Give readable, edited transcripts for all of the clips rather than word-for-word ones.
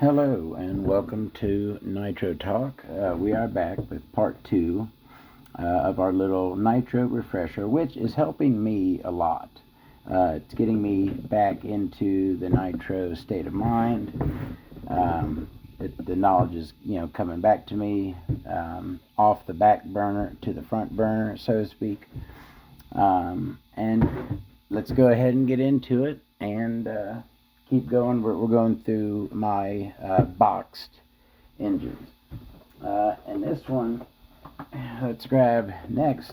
Hello and welcome to Nitro Talk. We are back with part 2 of our little Nitro refresher, which is helping me a lot. It's getting me back into the Nitro state of mind. The knowledge is, coming back to me, off the back burner to the front burner, so to speak. And let's go ahead and get into it and keep going. We're going through my boxed engines. And this one, let's grab next.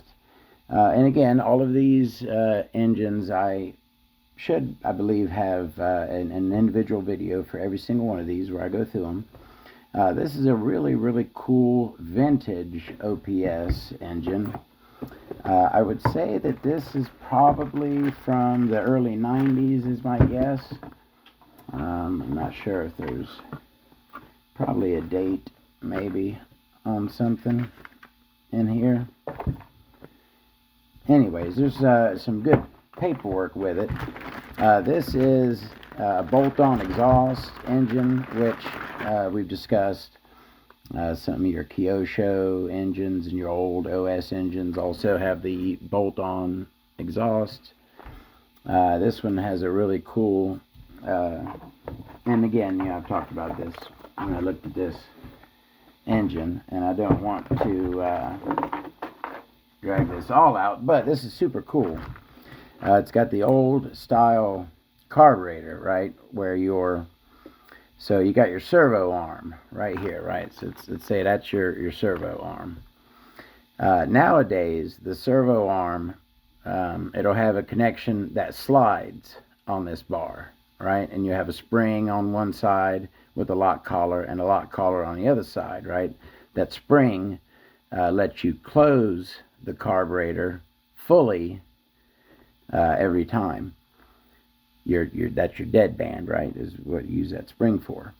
And again, all of these engines I believe, have an individual video for every single one of these where I go through them. This is a really, really cool vintage OPS engine. I would say that this is probably from the early 90s is my guess. I'm not sure if there's probably a date maybe on something in here. Anyways, there's some good paperwork with it. This is a bolt-on exhaust engine, which we've discussed. Some of your Kyosho engines and your old OS engines also have the bolt-on exhaust. This one has a really cool, and again, I've talked about this when I looked at this engine, and I don't want to drag this all out, but this is super cool. It's got the old style carburetor, right, where so you got your servo arm right here, right? So let's say that's your servo arm. Nowadays, the servo arm, it'll have a connection that slides on this bar, right? And you have a spring on one side with a lock collar and a lock collar on the other side, right? That spring lets you close the carburetor fully every time. That's your dead band, right? Is what you use that spring for.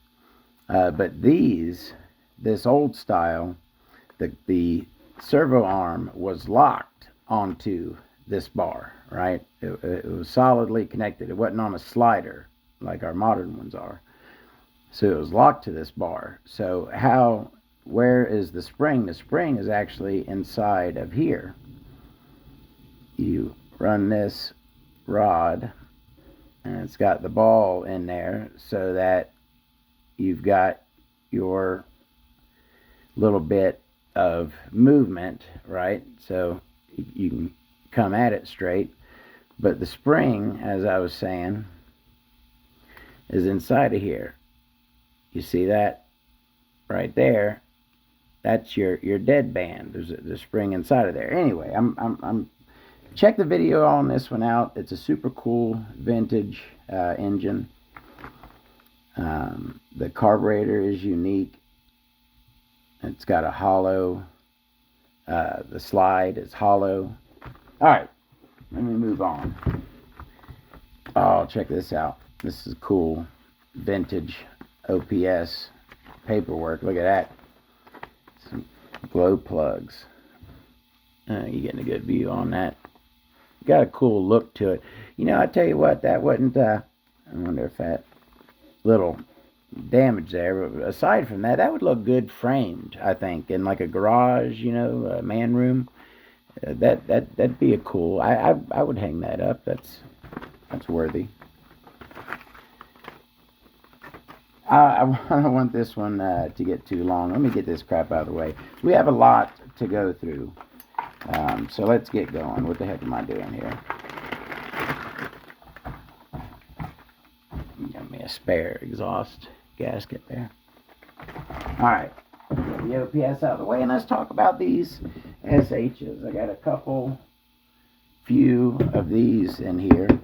But this old style, the servo arm was locked onto this bar, right? It was solidly connected. It wasn't on a slider like our modern ones are. So it was locked to this bar. So where is the spring? The spring is actually inside of here. You run this rod, and it's got the ball in there so that you've got your little bit of movement, right? So you can come at it straight. But the spring, as I was saying, is inside of here. You see that right there? That's your dead band. There's a spring inside of there. Anyway, I'm check the video on this one out. It's a super cool vintage engine. The carburetor is unique. It's got a hollow. The slide is hollow. All right, let me move on. Oh, check this out. This is cool vintage OPS paperwork. Look at that. Some glow plugs. You're getting a good view on that. Got a cool look to it. I tell you what, that wasn't, I wonder if that little damage there, but aside from that, that would look good framed, I think, in like a garage, a man room. That'd be a cool, I would hang that up. That's worthy. I don't want this one to get too long. Let me get this crap out of the way. We have a lot to go through. So let's get going. What the heck am I doing here? Got me a spare exhaust gasket there. Alright, get the OPS out of the way, and let's talk about these SHs. I got a few of these in here.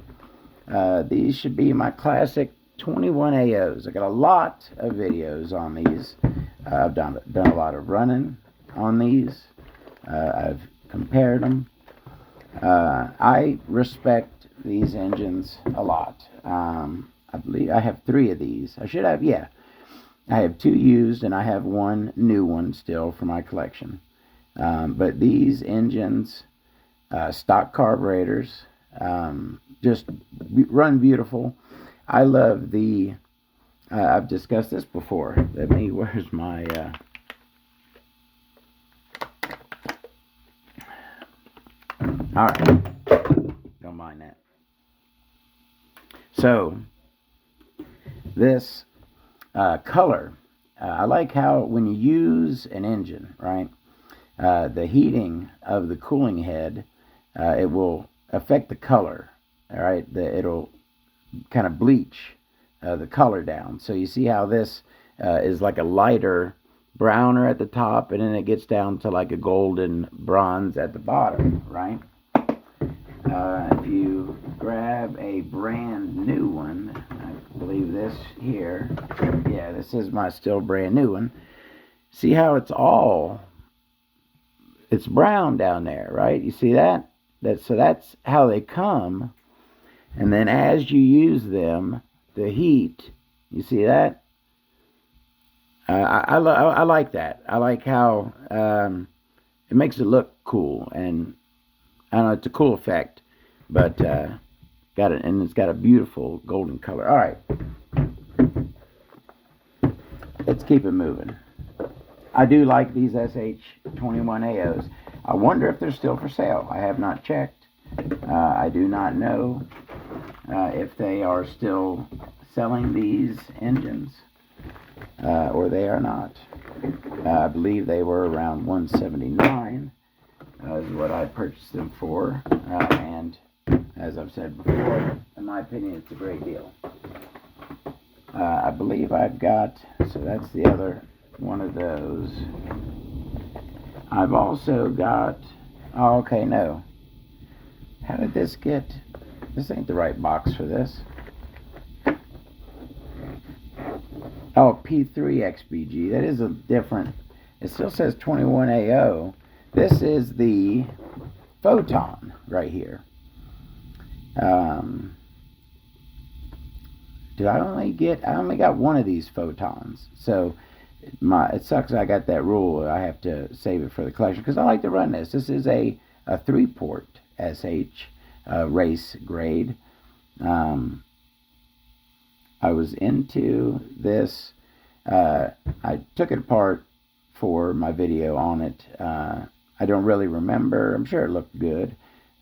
These should be my classic 21 AOs. I got a lot of videos on these. I've done a lot of running on these. I've compared them. I respect these engines a lot. I believe I have 3 of these. I should have, yeah. I have 2 used and I have 1 new one still for my collection. But these engines, stock carburetors, just run beautiful. I love the I've discussed this before. Where's my... Alright. Don't mind that. So, this color, I like how when you use an engine, right, the heating of the cooling head, it will affect the color, all right? It'll kind of bleach the color down. So you see how this is like a lighter browner at the top, and then it gets down to like a golden bronze at the bottom, right? If you grab a brand new one, I believe this here, yeah, this is my still brand new one. See how it's brown down there, right? You see that? So that's how they come. And then as you use them, the heat, you see that? I like that. I like how it makes it look cool, and I don't know, it's a cool effect, but it's got a beautiful golden color. All right, let's keep it moving. I do like these SH21AOs. I wonder if they're still for sale. I have not checked. I do not know if they are still selling these engines or they are not. I believe they were around $179 is what I purchased them for, and as I've said before, in my opinion, it's a great deal. I believe I've got, so that's the other one of those. I've also got, oh, okay, no. How did this get, this ain't the right box for this. Oh, P3XBG, that is a different, it still says 21AO. This is the Photon right here. I only got one of these Photons, so it sucks I got that rule. I have to save it for the collection because I like to run this. This is a 3-port SH race grade. I was into this. I took it apart for my video on it. I don't really remember. I'm sure it looked good.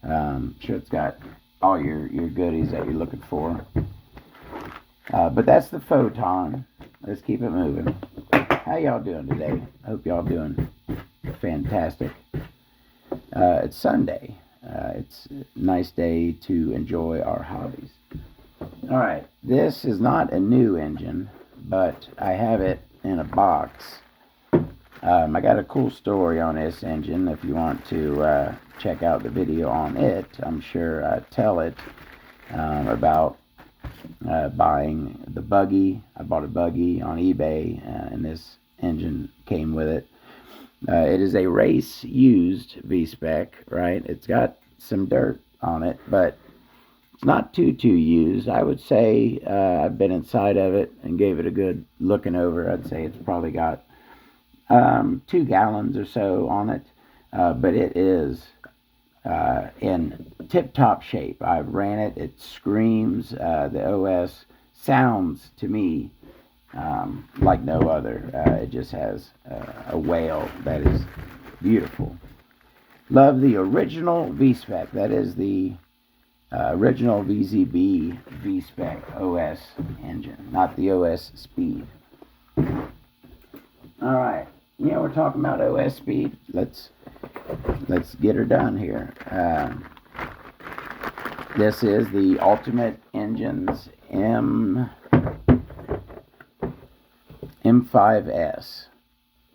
I'm sure it's got all your goodies that you're looking for. But that's the Photon. Let's keep it moving. How y'all doing today? I hope y'all doing fantastic. It's Sunday. It's a nice day to enjoy our hobbies. All right, this is not a new engine, but I have it in a box. I got a cool story on this engine. If you want to check out the video on it, I'm sure I tell it about buying the buggy. I bought a buggy on eBay, and this engine came with it. It is a race used V-spec, right? It's got some dirt on it, but it's not too used. I would say I've been inside of it and gave it a good looking over. I'd say it's probably got 2 gallons or so on it, but it is in tip-top shape. I've ran it. It screams. The OS sounds to me like no other. It just has a wail that is beautiful. Love the original V-spec. That is the original VZB V-spec OS engine, not the OS speed. All right. Yeah, we're talking about OS speed. Let's get her done here. This is the Ultimate Engines M5S,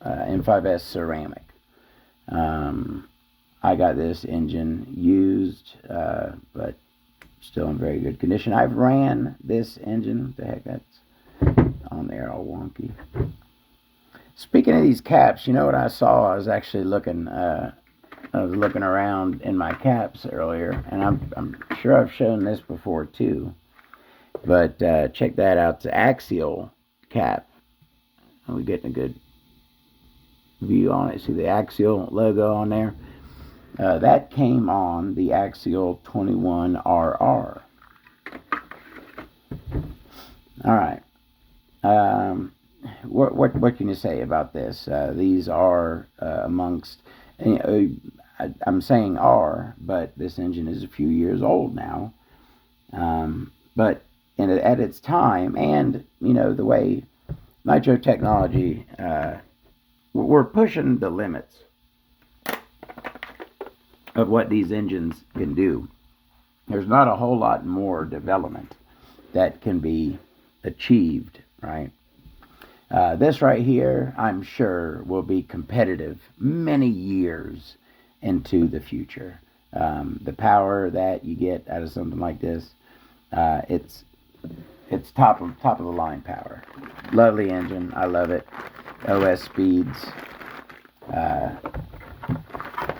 M5S ceramic. I got this engine used, but still in very good condition. I've ran this engine. What the heck, that's on there all wonky. Speaking of these caps, you know what I saw? I was actually looking. I was looking around in my caps earlier, and I'm sure I've shown this before too. But check that out. It's an axial cap. We're getting a good view on it. See the axial logo on there? That came on the Axial 21RR. All right. Um, what can you say about this? These are amongst. I'm saying are, but this engine is a few years old now. But at its time, and the way Nitro technology, we're pushing the limits of what these engines can do. There's not a whole lot more development that can be achieved, right? This right here, I'm sure, will be competitive many years into the future. The power that you get out of something like this, it's top of the line power. Lovely engine, I love it. OS speeds, uh,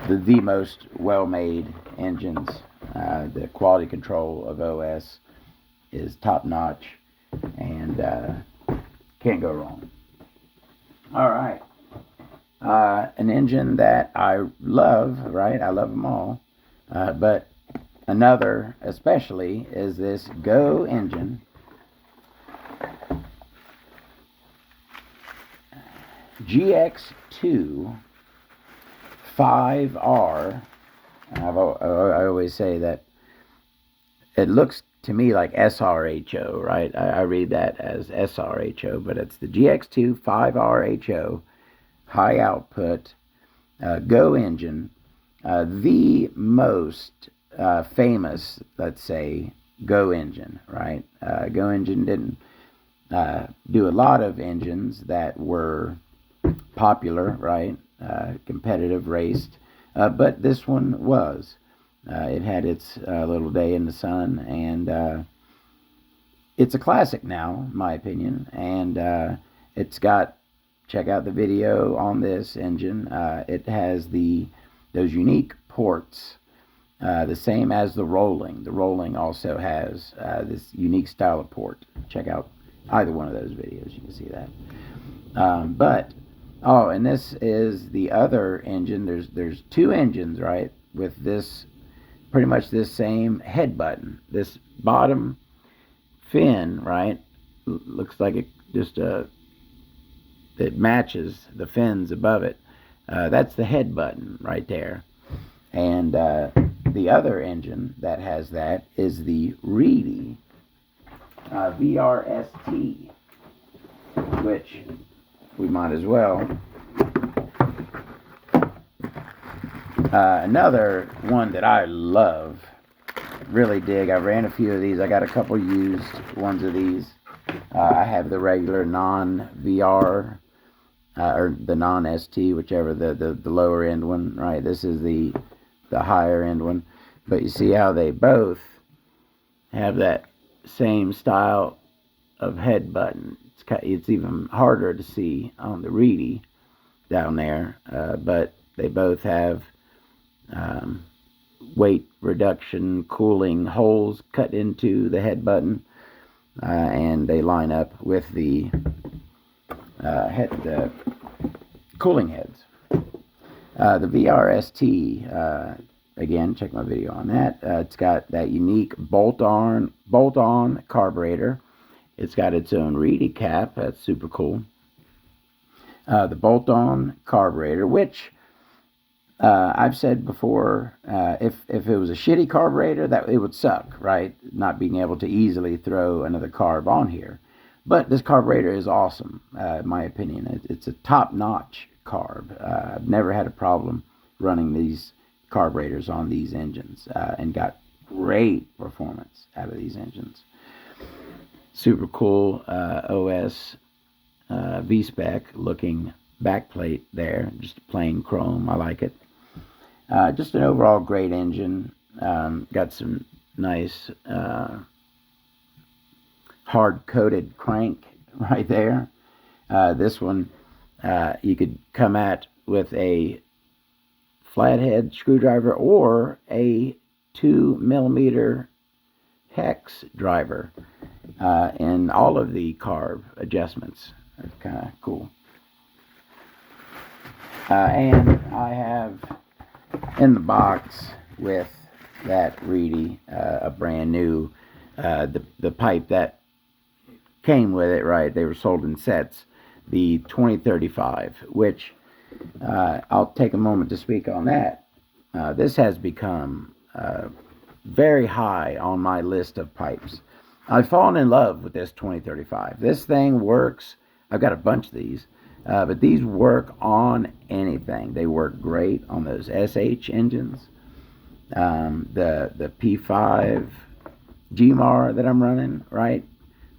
the most well made engines. The quality control of OS is top notch, and can't go wrong. All right. An engine that I love, right? I love them all. But another, especially, is this Go engine. GX2 5R. I always say that it looks to me like SRHO, right? I read that as SRHO, but it's the GX2 5RHO high output Go engine, the most famous, let's say, Go engine, right? Go engine didn't do a lot of engines that were popular, right? Competitive, raced, but this one was. It had its little day in the sun, and it's a classic now, in my opinion. And it's got, check out the video on this engine. It has those unique ports, the same as the Rolling. The Rolling also has this unique style of port. Check out either one of those videos, you can see that. And this is the other engine. There's two engines, right, with this pretty much this same head button. This bottom fin, right, looks like it just it matches the fins above it. That's the head button right there. And the other engine that has that is the Reedy VRST, which we might as well. Another one that I love, really dig. I ran a few of these. I got a couple used ones of these. I have the regular non-VR or the non-ST, whichever, the lower end one, right? This is the higher end one. But you see how they both have that same style of head button. It's even harder to see on the Reedy down there, but they both have weight reduction cooling holes cut into the head button, and they line up with the cooling heads. The VRST, again, check my video on that. It's got that unique bolt-on carburetor. It's got its own Reedy cap. That's super cool. The bolt-on carburetor, which I've said before, if it was a shitty carburetor, that it would suck, right? Not being able to easily throw another carb on here. But this carburetor is awesome, in my opinion. It's a top-notch carb. I've never had a problem running these carburetors on these engines, and got great performance out of these engines. Super cool OS V-spec looking backplate there, just plain chrome. I like it. Just an overall great engine. Got some nice hard-coated crank right there. This one you could come at with a flathead screwdriver or a 2mm hex driver, and all of the carb adjustments are kind of cool. And I have in the box with that Reedy a brand new the pipe that came with it, right? They were sold in sets. The 2035, which I'll take a moment to speak on that. This has become very high on my list of pipes. I've fallen in love with this 2035. This thing works. I've got a bunch of these, but these work on anything. They work great on those SH engines. The P5 GMAR that I'm running, right?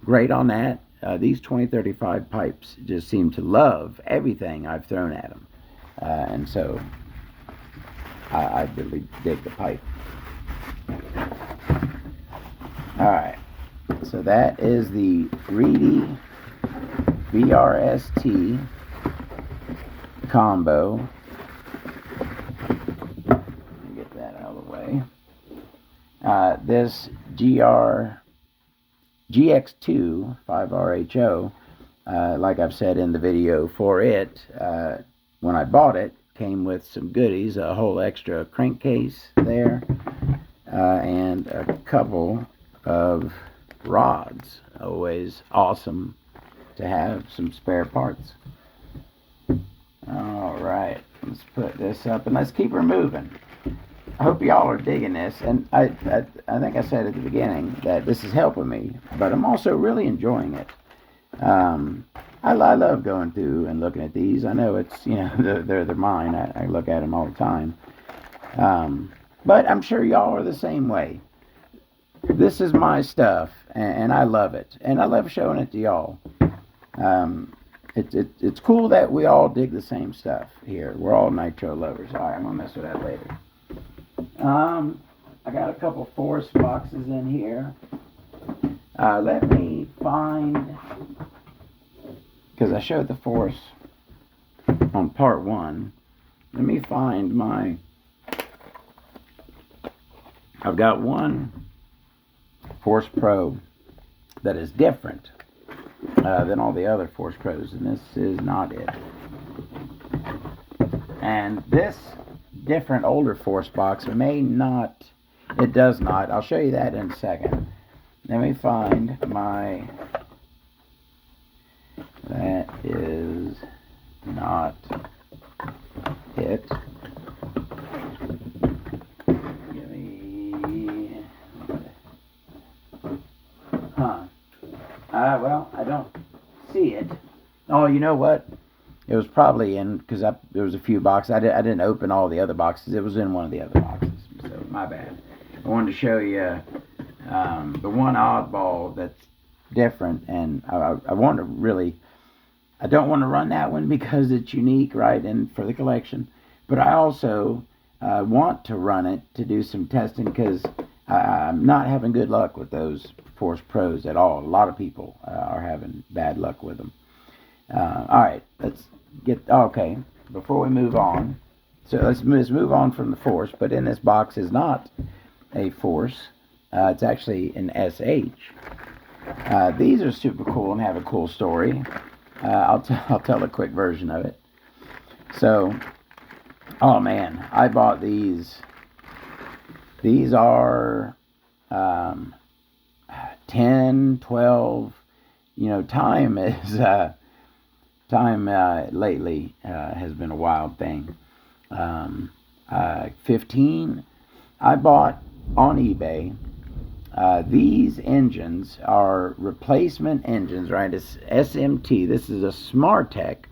Great on that. These 2035 pipes just seem to love everything I've thrown at them. And so I really dig the pipe. Alright, so that is the Reedy VRST combo. Get that out of the way. This GX2 5RHO, like I've said in the video for it, when I bought it, came with some goodies, a whole extra crankcase there, and a couple of rods. Always awesome to have some spare parts. Alright, let's put this up and let's keep her moving. I hope y'all are digging this, and I think I said at the beginning that this is helping me, but I'm also really enjoying it. I love going through and looking at these. I know it's, they're mine. I look at them all the time. But I'm sure y'all are the same way. This is my stuff, and I love it, and I love showing it to y'all. It's cool that we all dig the same stuff here. We're all Nitro lovers. All right, I'm gonna mess with that later. I got a couple force boxes in here. Let me find, because I showed the force on part 1. Let me find my, I've got one Force Pro that is different than all the other Force Pros, and this is not it. And this different older Force box may not, it does not, I'll show you that in a second. Let me find my, that is not it. Give me, well, I don't see it. Oh, you know what? It was probably in, because there was a few boxes. I didn't open all the other boxes. It was in one of the other boxes, so my bad. I wanted to show you the one oddball that's different, and I want to really, I don't want to run that one because it's unique, right, and for the collection, but I also want to run it to do some testing because I'm not having good luck with those Force Pros at all. A lot of people are having bad luck with them. Alright, let's get, okay, before we move on, so let's move on from the Force, but in this box is not a Force, it's actually an SH. These are super cool and have a cool story. I'll tell a quick version of it. So, oh man, I bought these. These are 10, 12, time is, time lately has been a wild thing. 15, I bought on eBay. These engines are replacement engines, right? It's SMT. This is a Smartech.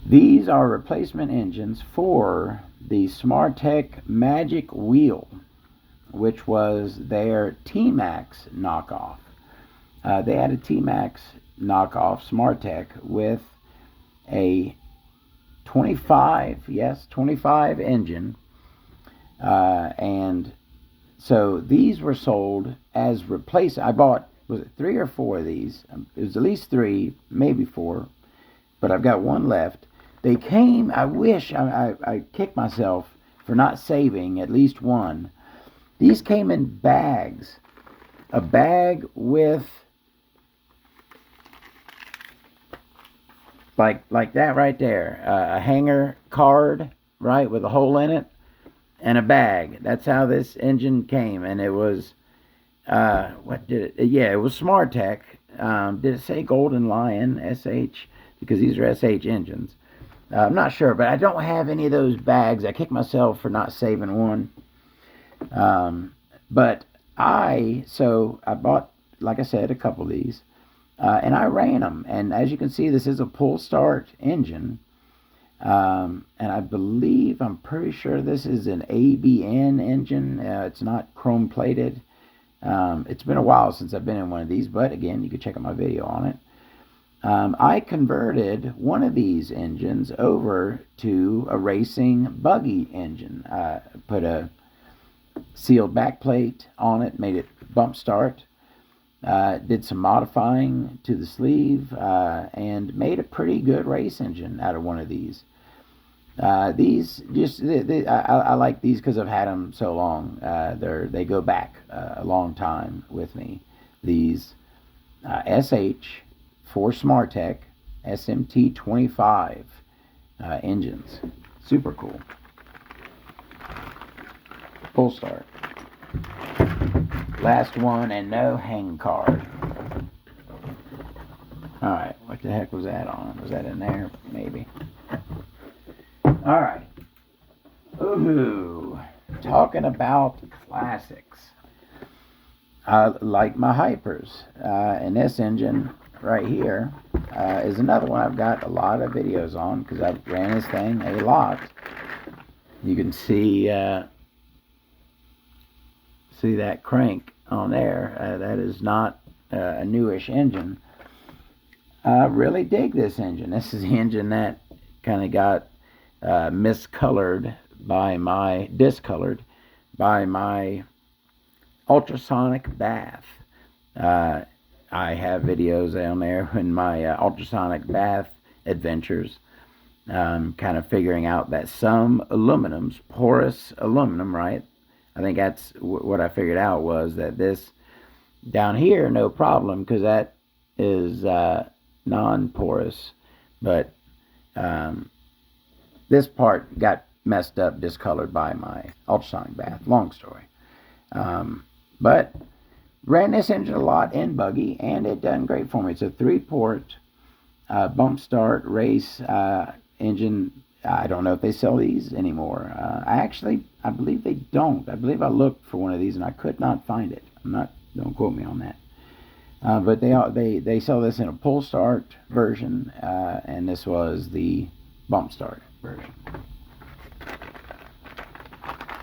These are replacement engines for the Smartech Magic Wheel, which was their T-Max knockoff. They had a T-Max knockoff Smartech with a 25 engine, and so these were sold as replacement. I bought, was it 3 or 4 of these? It was at least 3, maybe 4, but I've got one left. They came, I wish, I kicked myself for not saving at least one. These came in bags. A bag with, like that right there, a hanger card, right, with a hole in it, and a bag. That's how this engine came, and it was, it was Smartech, Did it say Golden Lion SH? Because these are SH engines. I'm not sure, but I don't have any of those bags. I kick myself for not saving one. But I bought, like I said, a couple of these, and I ran them. And as you can see, this is a pull start engine. And I'm pretty sure this is an ABN engine. It's not chrome plated. It's been a while since I've been in one of these, but again, you can check out my video on it. I converted one of these engines over to a racing buggy engine. Put a sealed backplate on it, made it bump start. Did some modifying to the sleeve, and made a pretty good race engine out of one of these. I like these because I've had them so long. They go back a long time with me. These SH for Smartech SMT 25 engines. Super cool. Full start. Last one, and no hang card. Alright, what the heck was that on? Was that in there? Maybe. Alright. Ooh. Talking about classics. Like my Hypers. And this engine right here is another one I've got a lot of videos on because I ran this thing a lot. You can see that crank on there. That is not a newish engine. I really dig this engine. This is the engine that kind of got discolored by my ultrasonic bath. I have videos on there in my ultrasonic bath adventures, kind of figuring out that some aluminums, porous aluminum, right? I think that's what I figured out, was that this down here, no problem, because that is non-porous, but this part got messed up, discolored by my ultrasonic bath. Long story. But ran this engine a lot in buggy, and it done great for me. It's a 3-port bump start race engine. I don't know if they sell these anymore. I believe they don't. I believe I looked for one of these and I could not find it. Don't quote me on that. But they sell this in a pull start version, and this was the bump start version.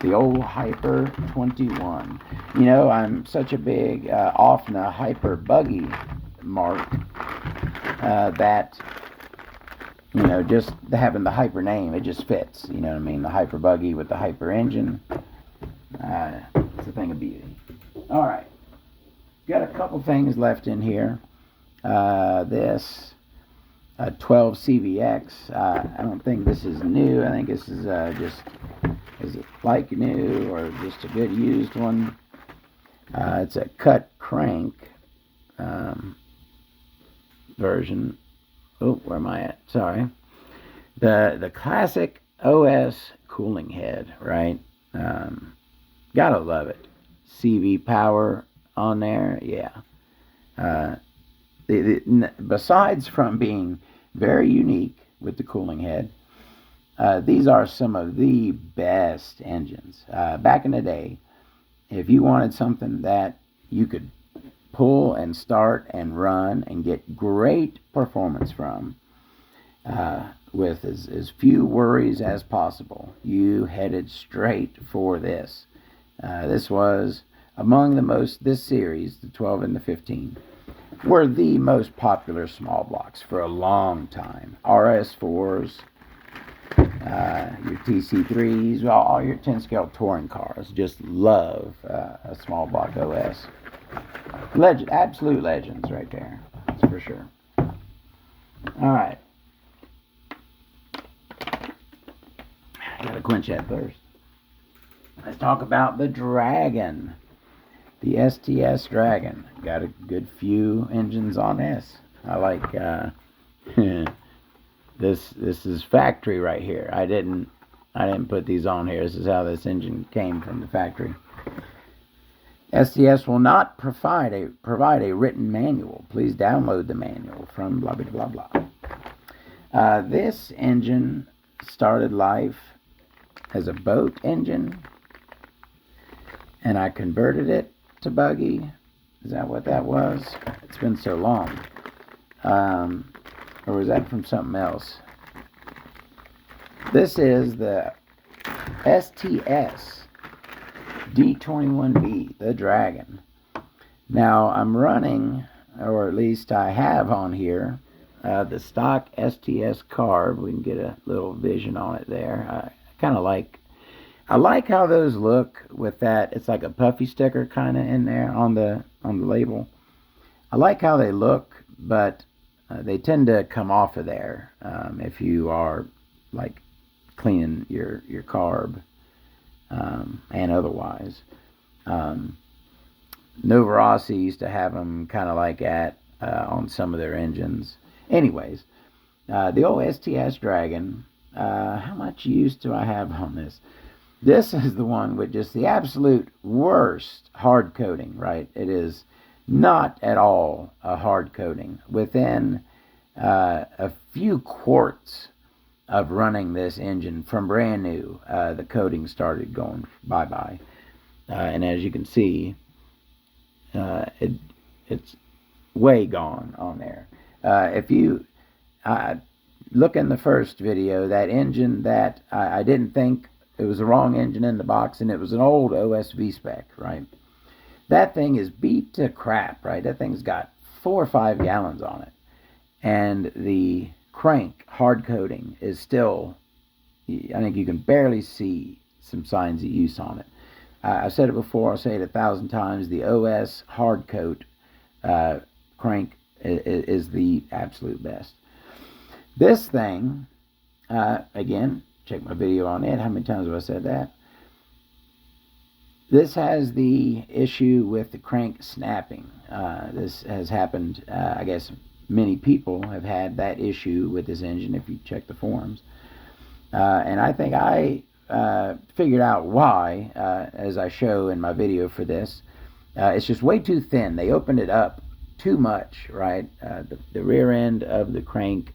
The old Hyper 21. You know, I'm such a big OFNA Hyper buggy mark that, you know, just having the Hyper name, it just fits. You know what I mean? The Hyper buggy with the Hyper engine. It's a thing of beauty. All right. Got a couple things left in here. This 12 CVX. I don't think this is new. I think this is is it like new or just a good used one? It's a cut crank version. Oh, where am I at? Sorry. The classic OS cooling head, right? Gotta love it. CV power on there, yeah. Besides from being very unique with the cooling head, these are some of the best engines. Back in the day, if you wanted something that you could pull and start and run and get great performance from, with as few worries as possible, you headed straight for this. This was among this series, the 12 and the 15, were the most popular small blocks for a long time. RS4s, your TC3s, all your 10 scale touring cars just love a small block OS. Absolute legends right there, that's for sure. Alright. Gotta quench that thirst. Let's talk about the Dragon. The STS Dragon. Got a good few engines on this. I like this is factory right here. I didn't put these on here. This is how this engine came from the factory. STS will not provide a written manual. Please download the manual from blah, blah, blah, blah. This engine started life as a boat engine, and I converted it to buggy. Is that what that was? It's been so long. Or was that from something else? This is the STS D21B, the Dragon. Now I'm running, or at least I have on here, the stock STS carb. We can get a little vision on it there. I like how those look with that. It's like a puffy sticker kind of in there on the label. I like how they look, but they tend to come off of there if you are like cleaning your carb and otherwise. Nova Rossi used to have them kind of like that on some of their engines. Anyways, the old STS Dragon, how much use do I have on this? This is the one with just the absolute worst hard coating, right? It is not at all a hard coating. Within a few quarts of running this engine from brand new, the coating started going bye-bye. And as you can see, it's way gone on there. If you look in the first video, that engine that I didn't think it was the wrong engine in the box, and it was an old OSV spec, right? That thing is beat to crap, right? That thing's got 4 or 5 gallons on it. And the crank hard coating is still, I think you can barely see some signs of use on it. I've said it before, I'll say it 1,000 times. The OS hard coat crank is the absolute best. This thing, again, check my video on it. How many times have I said that? This has the issue with the crank snapping. This has happened, I guess many people have had that issue with this engine if you check the forums. And I think I figured out why, as I show in my video for this. It's just way too thin. They opened it up too much, right? The rear end of the crank,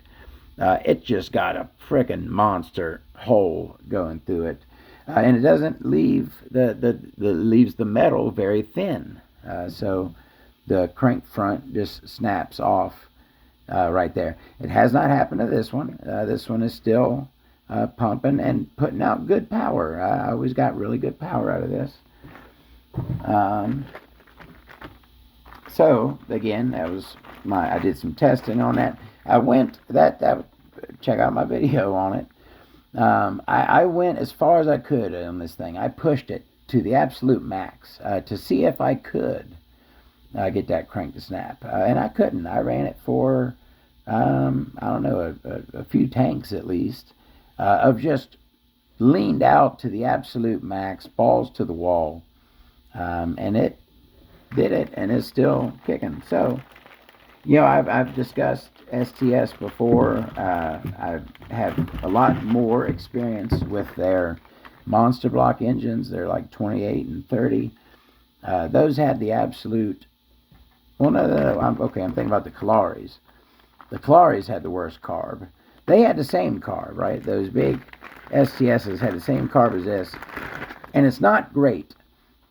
it just got a frickin' monster hole going through it. And it doesn't leave leaves the metal very thin. So the crank front just snaps off right there. It has not happened to this one. This one is still pumping and putting out good power. I always got really good power out of this. So again, that was I did some testing on that. I went check out my video on it. I went as far as I could on this thing. I pushed it to the absolute max to see if I could get that crank to snap, and I couldn't. I ran it for I don't know, a few tanks at least, of just leaned out to the absolute max, balls to the wall, and it did it, and it's still kicking. So, you know, I've discussed STS before. I've had a lot more experience with their monster block engines. They're like 28 and 30. Those had the absolute, well, no, I'm thinking about the Calaris. The Calaris had the worst carb. They had the same carb, right? Those big STSs had the same carb as this, and it's not great.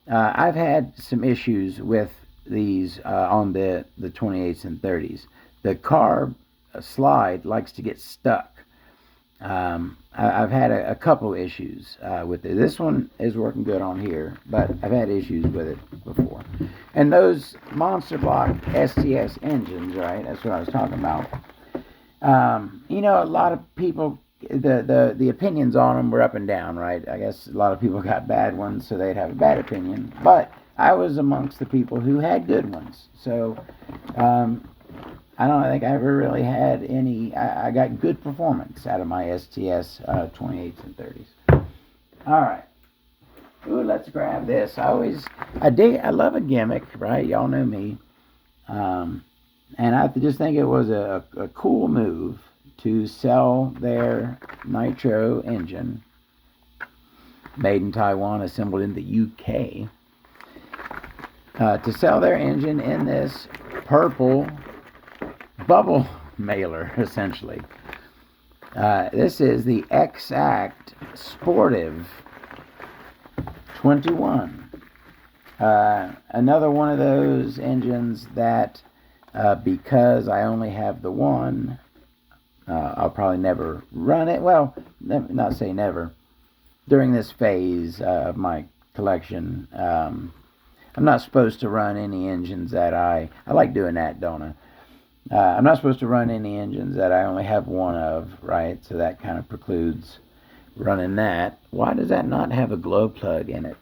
I've had some issues with these on the 28s and 30s. The carb slide likes to get stuck. I've had a couple issues with it. This one is working good on here, but I've had issues with it before. And those monster block STS engines, right? That's what I was talking about. You know, a lot of people, the opinions on them were up and down, right? I guess a lot of people got bad ones, so they'd have a bad opinion. But I was amongst the people who had good ones. So I don't think I ever really had any. I got good performance out of my STS 28s and 30s. All right. Ooh, let's grab this. I love a gimmick, right? Y'all know me. And I just think it was a cool move to sell their Nitro engine, made in Taiwan, assembled in the UK. to sell their engine in this purple bubble mailer, essentially. This is the Exact Sportive 21. Another one of those engines that, because I only have the one, I'll probably never run it. Well, not say never. During this phase of my collection, I'm not supposed to run any engines that I like doing that, don't I? I'm not supposed to run any engines that I only have one of, right? So that kind of precludes running that. Why does that not have a glow plug in it?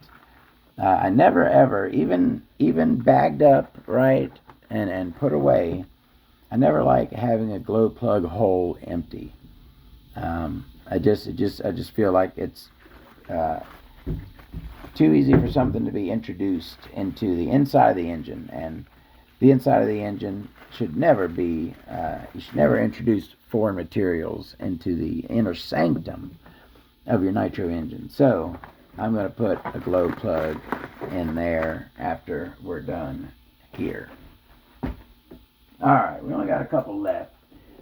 I never ever, even bagged up, right, and put away, I never like having a glow plug hole empty. I just feel like it's too easy for something to be introduced into the inside of the engine, and the inside of the engine should never be. You should never introduce foreign materials into the inner sanctum of your nitro engine. So I'm going to put a glow plug in there after we're done here. Alright, we only got a couple left.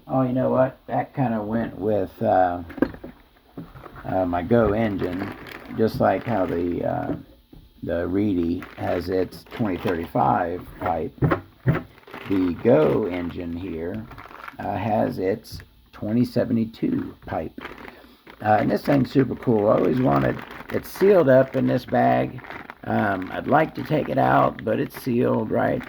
Oh, you know what? That kind of went with my Go engine, just like how the Reedy has its 2035 pipe. The Go engine here has its 2072 pipe. And this thing's super cool. I always wanted, it's sealed up in this bag. I'd like to take it out, but it's sealed, right?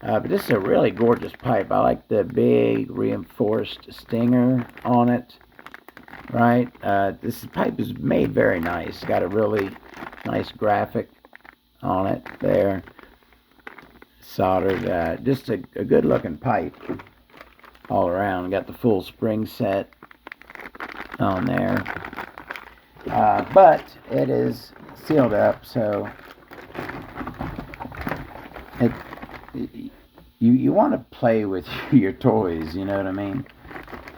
But this is a really gorgeous pipe. I like the big reinforced stinger on it, right? This pipe is made very nice. Got a really nice graphic on it there. Soldered, just a good looking pipe all around. Got the full spring set on there. But it is sealed up, so you want to play with your toys, you know what I mean?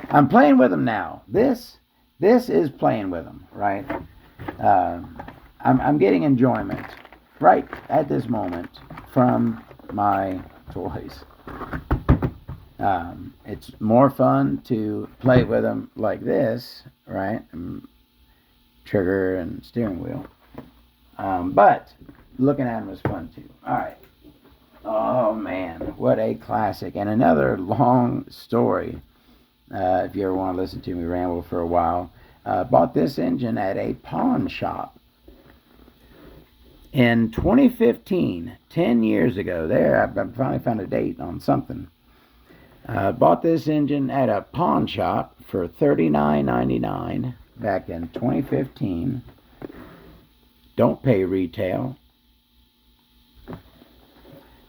I'm playing with them now. This is playing with them, right? I'm getting enjoyment right at this moment from my toys. It's more fun to play with them like this, right? Trigger and steering wheel. But looking at them is fun too. All right. Oh man, what a classic. And another long story. If you ever want to listen to me ramble for a while. Bought this engine at a pawn shop. In 2015, 10 years ago, there, I finally found a date on something. Bought this engine at a pawn shop for $39.99 back in 2015. Don't pay retail.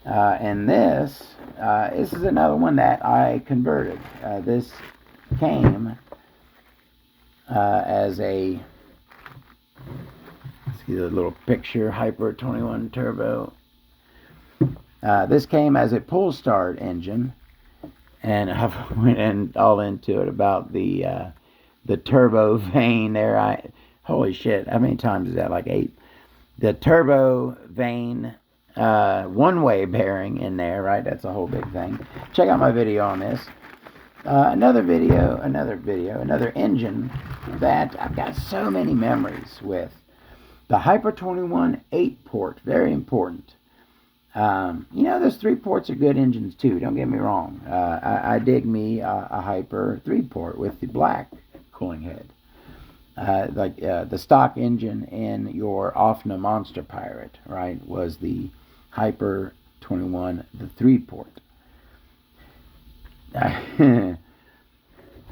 And this is another one that I converted. This came as a, see the little picture, Hyper 21 Turbo. This came as a pull start engine, and I went all into it about the turbo vane there. Holy shit, how many times is that? Like 8. The turbo vane one-way bearing in there, right? That's a whole big thing. Check out my video on this. Another engine that I've got so many memories with. The Hyper 21 8-port, very important. Those 3-ports are good engines too, don't get me wrong. I dig me a Hyper 3-port with the black cooling head. The stock engine in your OFNA Monster Pirate, right, was the Hyper 21, the 3-port.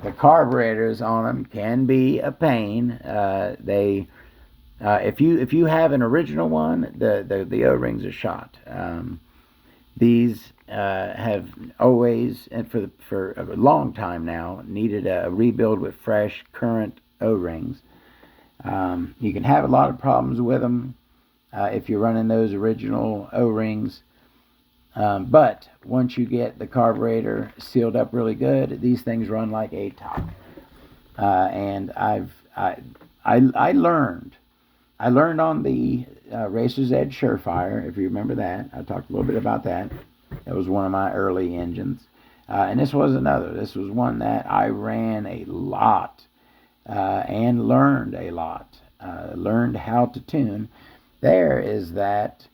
The carburetors on them can be a pain. If you have an original one, the O-rings are shot. These have always, and for a long time now, needed a rebuild with fresh current O-rings. You can have a lot of problems with them if you're running those original O-rings. But once you get the carburetor sealed up really good, these things run like a top. And I learned I learned on the Racer's Edge Surefire, if you remember that. I talked a little bit about that. That was one of my early engines. And this was another. This was one that I ran a lot and learned a lot. Learned how to tune. There is that.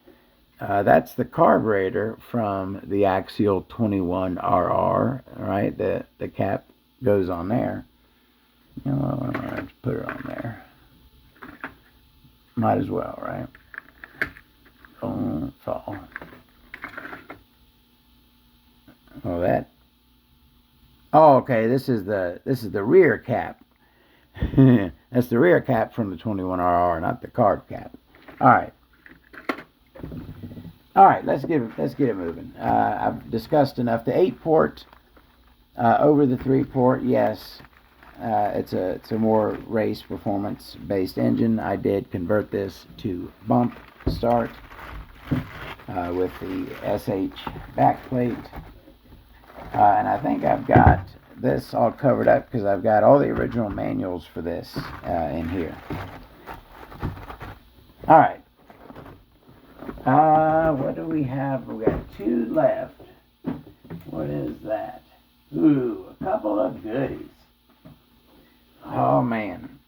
That's the carburetor from the Axial 21RR, right? The cap goes on there. You know, I'll have to put it on there. Might as well, right? Don't fall. Oh, that. Oh, okay. This is the rear cap. That's the rear cap from the 21RR, not the carb cap. All right. All right. Let's get it moving. I've discussed enough. The 8-port over the 3-port. Yes, it's a more race performance based engine. I did convert this to bump start with the SH backplate. And I think I've got this all covered up because I've got all the original manuals for this in here. All right. What do we have? We got 2 left. What is that? Ooh, a couple of goodies. Oh man.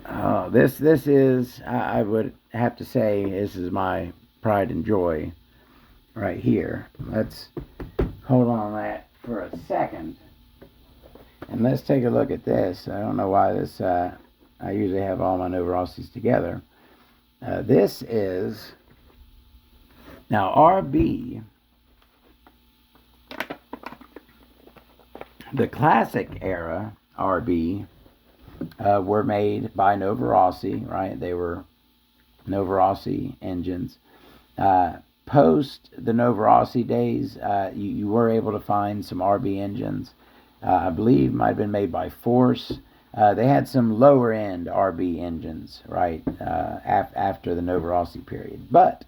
Oh, this is, I would have to say, this is my pride and joy right here. Let's hold on that for a second. And let's take a look at this. I don't know why this, I usually have all my Novorossi's together. This is, now RB, the classic era RB were made by Novorossi, right? They were Novorossi engines. Post the Novorossi days, you were able to find some RB engines. I believe might have been made by Force. They had some lower end RB engines, right, after the Novorossi period. But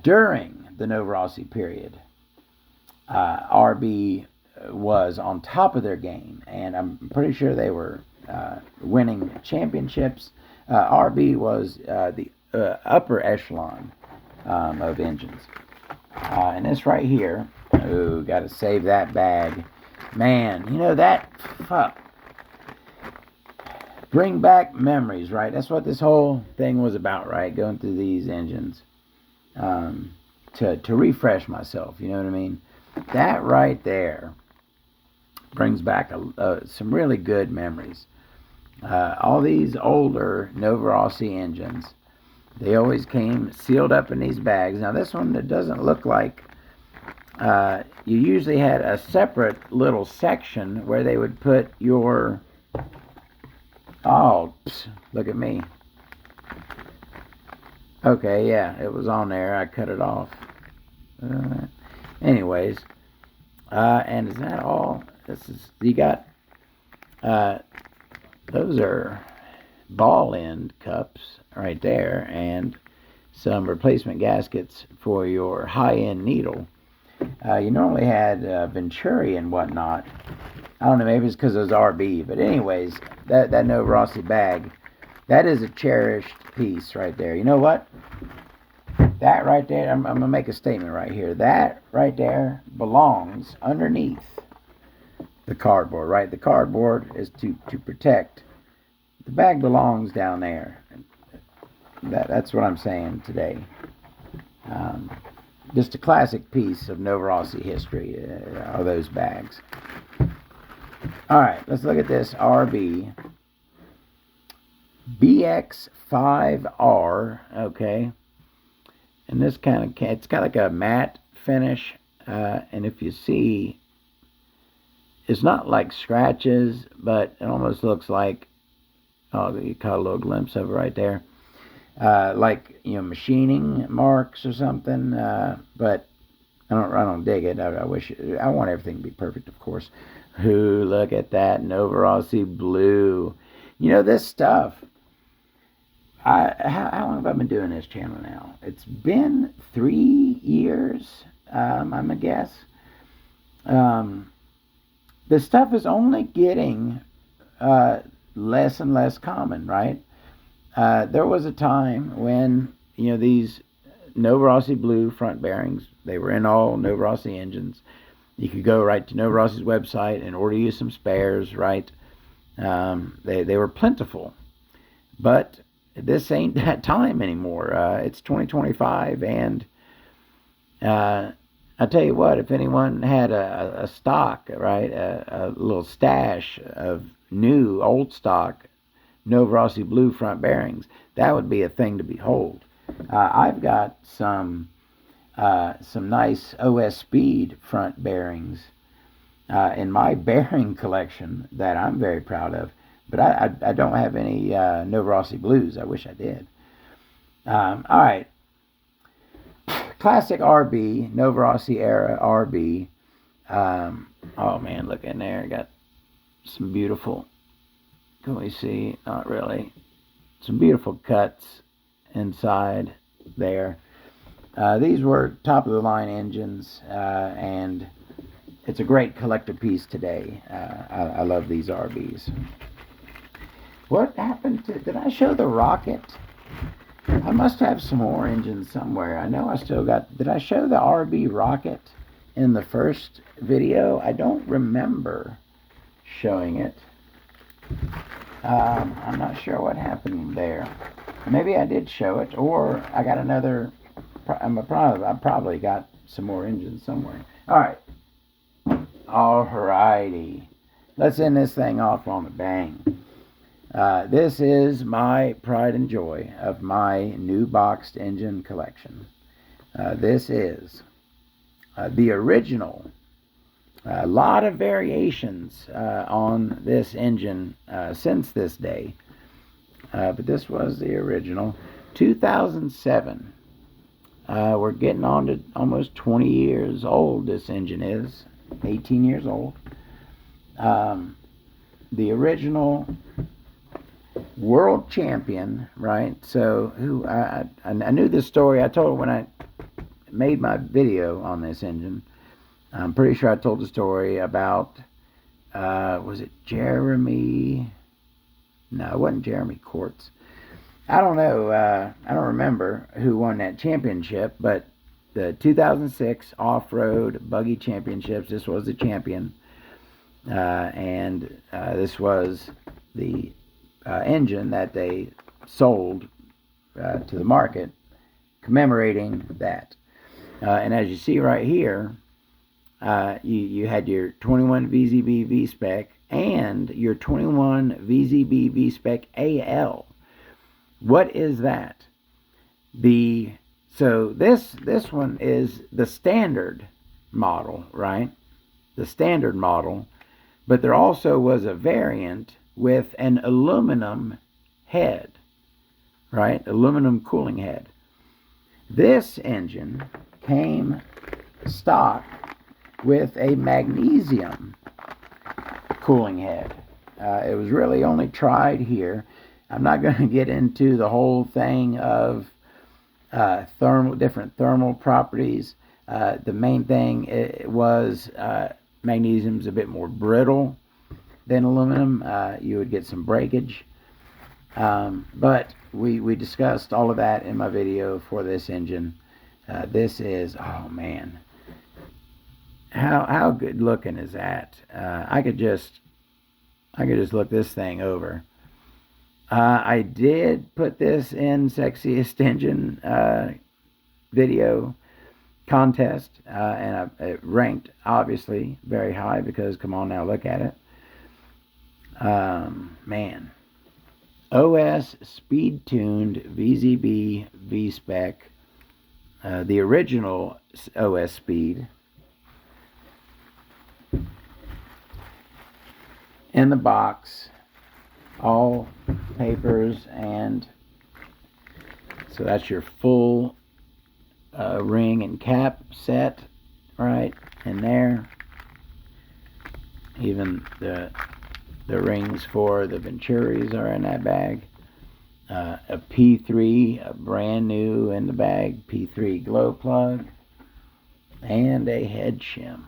during the Novorossi period, RB was on top of their game, and I'm pretty sure they were winning championships. RB was the upper echelon of engines. And this right here, ooh, got to save that bag. Man, you know that, fuck. Bring back memories, right? That's what this whole thing was about, right? Going through these engines to refresh myself, you know what I mean? That right there brings back some really good memories. All these older Novorossi engines, they always came sealed up in these bags. Now this one, that doesn't look like, you usually had a separate little section where they would put your, oh, look at me. Okay, yeah, it was on there. I cut it off. Anyways, and is that all? This is, you got, those are ball end cups right there, and some replacement gaskets for your high-end needle. You normally had Venturi and whatnot. I don't know, maybe it's because it was RB, but anyways, that Novorossi bag, that is a cherished piece right there. You know what? That right there, I'm going to make a statement right here. That right there belongs underneath the cardboard, right? The cardboard is to protect. The bag belongs down there. That's what I'm saying today. Just a classic piece of Novorossi history are those bags. All right, let's look at this RB BX5R. Okay, and this kind of, it's got like a matte finish, and if you see, it's not like scratches, but it almost looks like, oh, you caught a little glimpse of it right there. Like, you know, machining marks or something, but I don't dig it. I wish I want everything to be perfect, of course. Ooh, look at that Novorossi blue. You know, this stuff, how long have I been doing this channel now? It's been 3 years, I'm gonna guess. This stuff is only getting less and less common, right? There was a time when, these Novorossi Blue front bearings, they were in all Novorossi engines. You could go right to Novorossi's website and order you some spares, right? They were plentiful. But this ain't that time anymore. It's 2025, and I tell you what, if anyone had a stock, right, a little stash of new, old stock Novorossi Blue front bearings, that would be a thing to behold. I've got some nice OS Speed front bearings in my bearing collection that I'm very proud of. But I don't have any Novorossi Blues. I wish I did. All right. Classic RB, Novorossi era RB. Oh man, look in there. Got some beautiful, can we see? Not really. Some beautiful cuts inside there. These were top of the line engines, and it's a great collector piece today. I love these RBs. What happened to, did I show the Rocket? I must have some more engines somewhere. I know I still got, did I show the RB Rocket in the first video? I don't remember showing it. I'm not sure what happened there. Maybe I did show it, or I got another, I probably got some more engines somewhere. Alright. Alrighty. Let's end this thing off on a bang. This is my pride and joy of my new boxed engine collection. This is the original. A lot of variations on this engine since this day. But this was the original. 2007. We're getting on to almost 20 years old, this engine is. 18 years old. The original world champion, right? So who I knew this story. I told it when I made my video on this engine. I'm pretty sure I told the story about was it Jeremy? No, it wasn't Jeremy Courts. I don't know. I don't remember who won that championship, but the 2006 off-road buggy championships. This was the champion, and this was the engine that they sold to the market, commemorating that. And as you see right here, you had your 21 VZB V-Spec and your 21 VZB V-Spec AL. What is that? So this one is the standard model, right? The standard model, but there also was a variant with an aluminum head, right? Aluminum cooling head. This engine came stock with a magnesium cooling head. It was really only tried here. I'm not going to get into the whole thing of different thermal properties. The main thing was magnesium's a bit more brittle than aluminum. You would get some breakage. But we discussed all of that in my video for this engine. This is, oh man, how good looking is that? I could just look this thing over. I did put this in Sexiest Engine video contest, and it ranked obviously very high because, come on now, look at it. Man, OS Speed Tuned VZB V-Spec, the original OS Speed. In the box, all papers, and so that's your full ring and cap set right in there. Even the rings for the Venturis are in that bag. A P3, a brand new in the bag, P3 glow plug, and a head shim.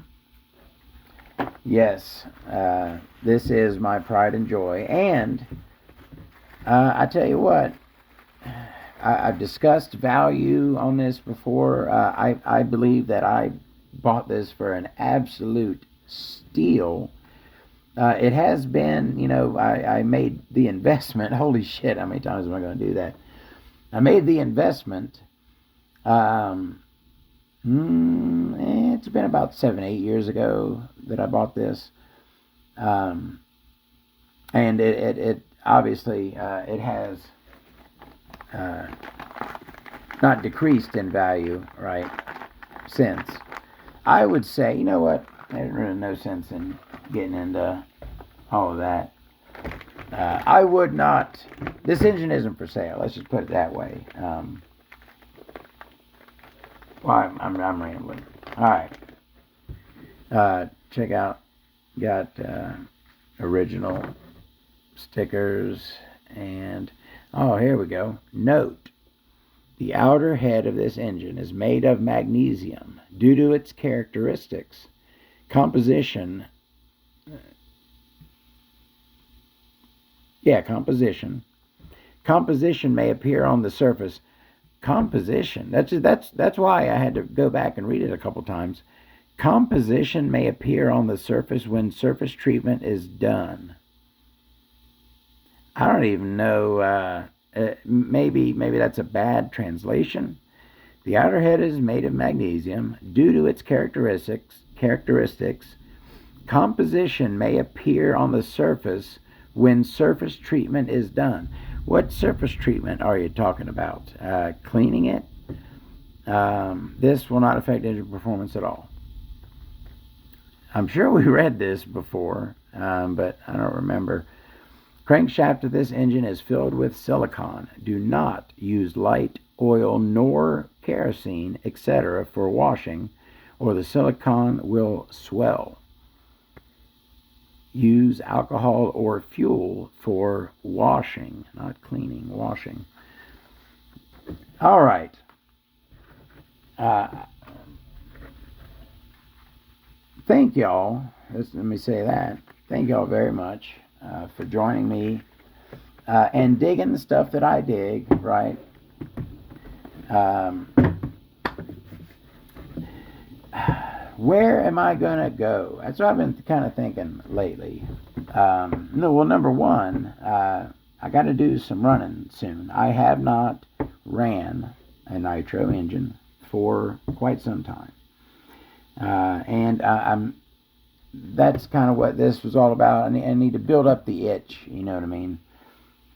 Yes, this is my pride and joy. And I tell you what, I've discussed value on this before. I believe that I bought this for an absolute steal. It has been, I made the investment. Holy shit, how many times am I going to do that? I made the investment. It's been about 7-8 years ago that I bought this. And it obviously, it has not decreased in value, right, since. I would say, you know what? There's really no sense in getting into all of that. I would not. This engine isn't for sale. Let's just put it that way. Well, I'm rambling. All right. Check out. Got original stickers and here we go. Note: the outer head of this engine is made of magnesium due to its characteristics. Composition. Composition may appear on the surface. Composition. That's why I had to go back and read it a couple times. Composition may appear on the surface when surface treatment is done. I don't even know. Maybe that's a bad translation. The outer head is made of magnesium due to its characteristics. Composition may appear on the surface when surface treatment is done. What surface treatment are you talking about? Cleaning it? This will not affect engine performance at all. I'm sure we read this before, but I don't remember. Crankshaft of this engine is filled with silicone. Do not use light, oil, nor kerosene, etc. for washing, or the silicone will swell. Use alcohol or fuel for washing, not cleaning, washing. All right. Thank y'all. Let me say that. Thank y'all very much for joining me and digging the stuff that I dig, right? Where am I going to go? That's what I've been kind of thinking lately. Number one, I got to do some running soon. I have not ran a Nitro engine for quite some time. That's kind of what this was all about. I need to build up the itch, you know what I mean?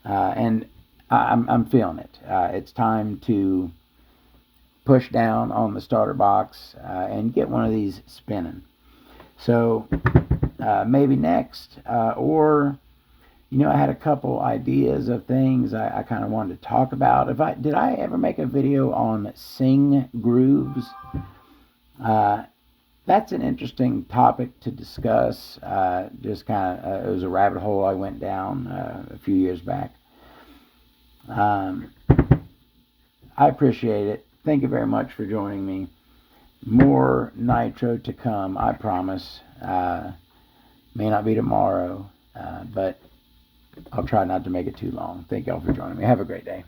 And I'm feeling it. It's time to push down on the starter box and get one of these spinning. So maybe next, or I had a couple ideas of things I kind of wanted to talk about. Did I ever make a video on sing grooves? That's an interesting topic to discuss. Just kind of, it was a rabbit hole I went down a few years back. I appreciate it. Thank you very much for joining me. More Nitro to come, I promise. May not be tomorrow, but I'll try not to make it too long. Thank y'all for joining me. Have a great day.